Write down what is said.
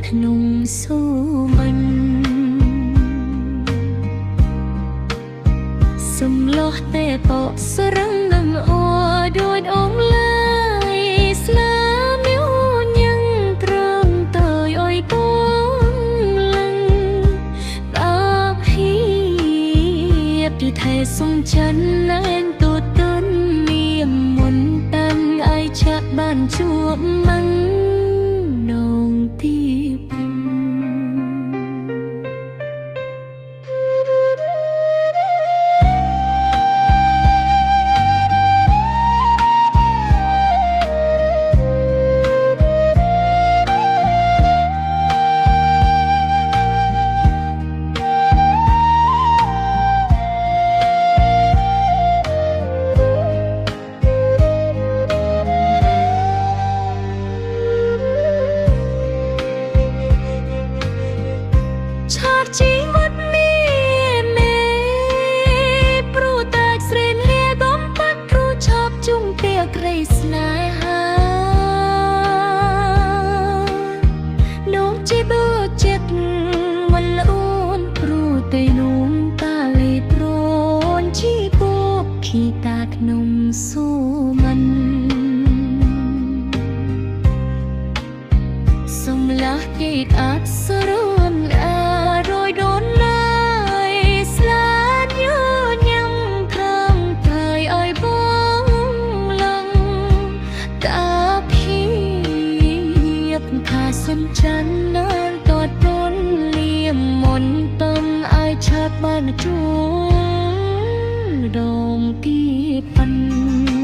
ក្នុងសូមិនសំឡោះតែបកស្រឹងនឹងអដូចអងឡើយស្លាមីវញ៉ាំងត្រង់តើយអុយពងលឹងតាភីពីថែសុំចិនណែនទូទុនមានមុនតាំងអាយឆាក់បានជួបម៉ងនងទីជីវិតនេះមេព្រោះតែស្រេនលាបំបាត់គ្រូឈប់ជុំពីក្រីស្នេហានោះជីបចិត្តមិនលូនព្រោះតែនោះតាលេត្រនជីពុកខីតាក្នុងសូមិនសំឡាស់គេអត់ស្រន់សំចានណានតតពនលៀមមុនតំអាយឆាប់បានជួដងទីប៉ាន់